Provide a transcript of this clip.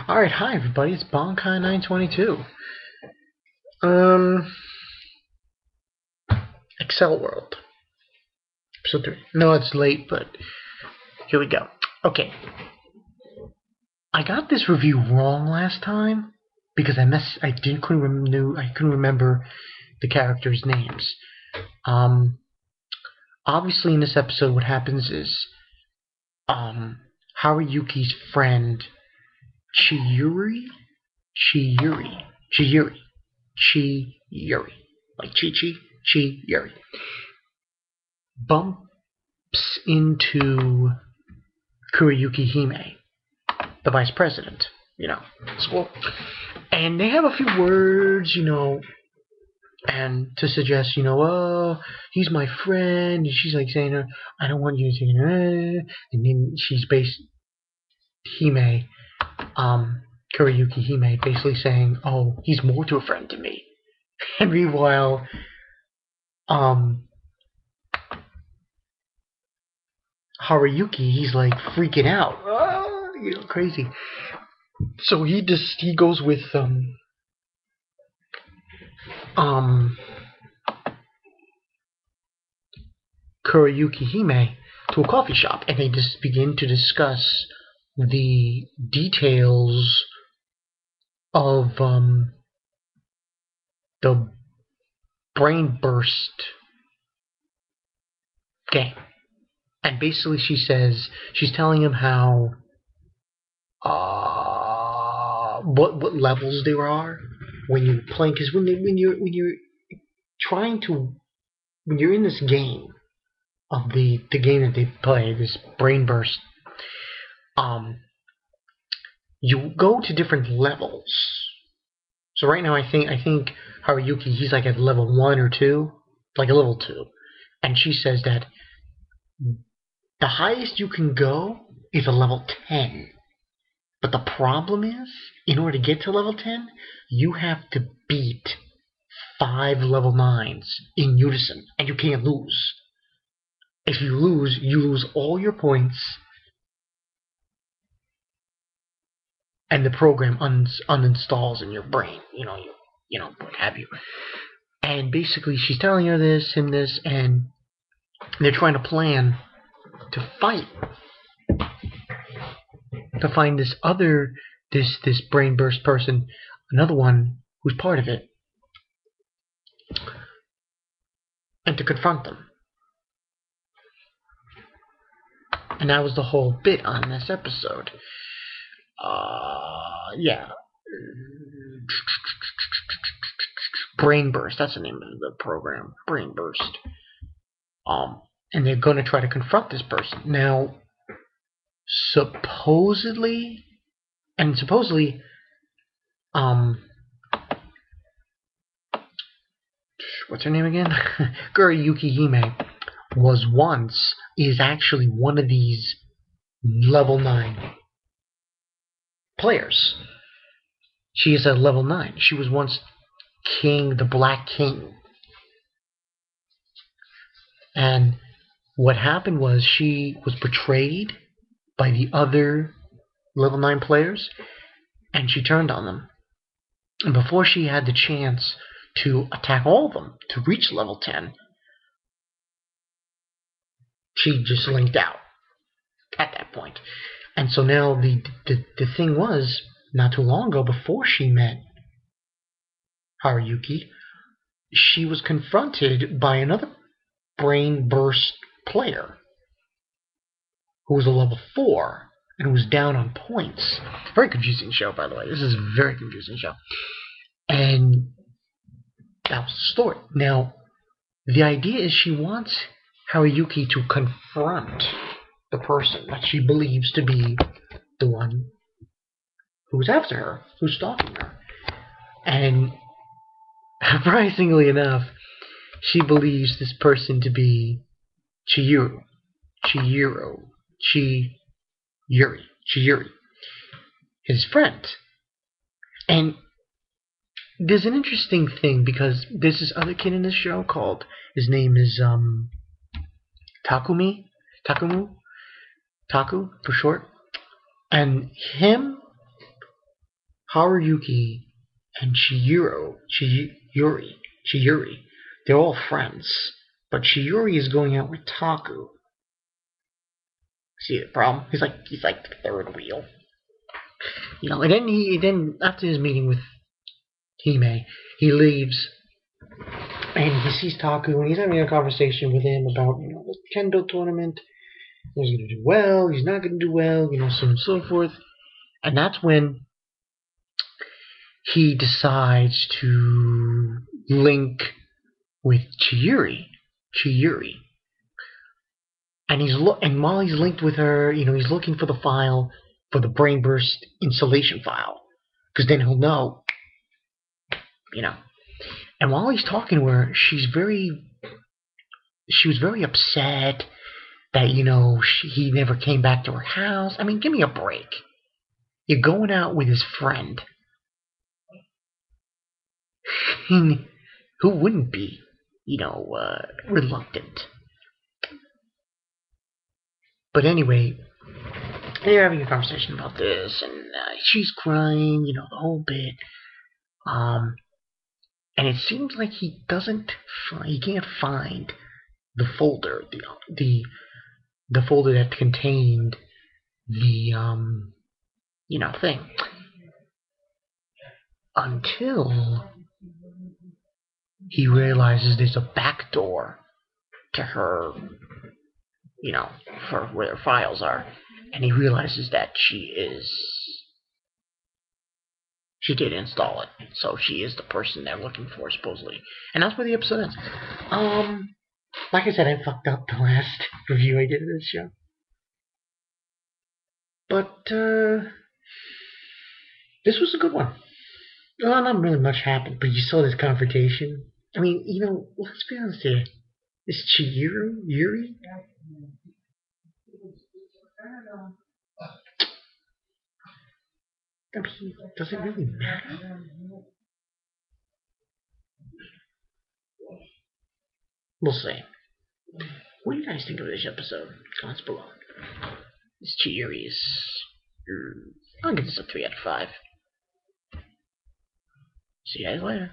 Alright, hi everybody, it's Bonkai922. Um, Accel World. Episode 3. No, it's late, but here we go. Okay. I got this review wrong last time because I couldn't remember the characters' names. Obviously in this episode what happens is, Haruyuki's friend Chiyuri, like Chiyuri, bumps into Kuriyuki Hime, the vice president, school. And they have a few words, and to suggest, oh, he's my friend, and she's like saying, I don't want you to take it, and then she's Hime, Kuriyuki Hime, basically saying, oh, he's more to a friend to me. And meanwhile, Haruyuki, he's like freaking out, crazy. So he goes with Kuriyuki Hime to a coffee shop, and they just begin to discuss the details of the brain burst game. And basically she's telling him how what levels there are when you're playing, because when you're in this game of the game that they play, this brain burst, you go to different levels. So right now I think Haruyuki, he's like at level 1 or 2, like a level 2, and she says that the highest you can go is a level 10. But the problem is, in order to get to level 10, you have to beat 5 level 9s in unison, and you can't lose. If you lose all your points, and the program uninstalls in your brain. What have you. And basically, she's telling him this, and they're trying to plan to fight, to find this brain burst person, another one who's part of it, and to confront them. And that was the whole bit on this episode. Yeah. Brain Burst, that's the name of the program. Brain Burst. And they're going to try to confront this person. Now, supposedly, what's her name again? Kuriyuki Hime is actually one of these level 9 players. She is at level 9. She was once the Black King. And what happened was she was betrayed by the other level 9 players, and she turned on them. And before she had the chance to attack all of them to reach level 10, she just linked out at that point. And so now the thing was, not too long ago, before she met Haruyuki, she was confronted by another brain burst player who was a level 4 and who was down on points. Very confusing show, by the way. This is a very confusing show. And that was the story. Now, the idea is she wants Haruyuki to confront the person that she believes to be the one who's after her, who's stalking her. And surprisingly enough, she believes this person to be Chiyuri, his friend. And there's an interesting thing, because there's this other kid in this show his name is Taku for short. And him Haruyuki and Chiyuri, they're all friends. But Chiyuri is going out with Taku. See the problem? He's like the third wheel. And then after his meeting with Hime, he leaves and he sees Taku and he's having a conversation with him about the kendo tournament. He's going to do well. He's not going to do well. So on and so forth. And that's when he decides to link with Chiyuri. And while he's linked with her, he's looking for the file, for the brain burst installation file, because then he'll know. And while he's talking to her, she was very upset that he never came back to her house. I mean, give me a break. You're going out with his friend. Who wouldn't be, reluctant? But anyway, they're having a conversation about this, and she's crying, the whole bit. And it seems like he can't find the folder, the folder that contained the thing, until he realizes there's a back door to her, for where her files are, and he realizes that she did install it, so she is the person they're looking for, supposedly. And that's where the episode ends. Like I said, I fucked up the last review I did of this show. But, this was a good one. Well, not really much happened, but you saw this confrontation. I mean, let's be honest here. This Chiyuri? I mean, does it really matter? We'll see. What do you guys think of this episode? Comments below. This Chiyuri is... I'll give this a 3 out of 5. See you guys later.